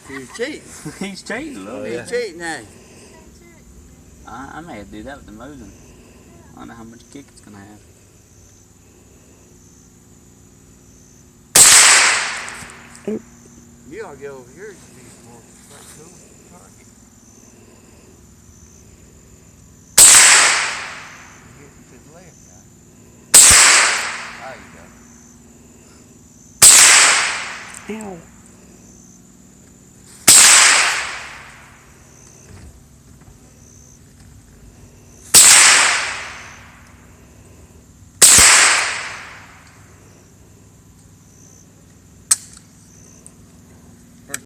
He's cheating. He's cheating a little bit. He's cheating now. I may have to do that with the Mosin. I don't know how much kick it's gonna have. You ought to get over here to be more cool target. Get to the left now. There you go. Ow.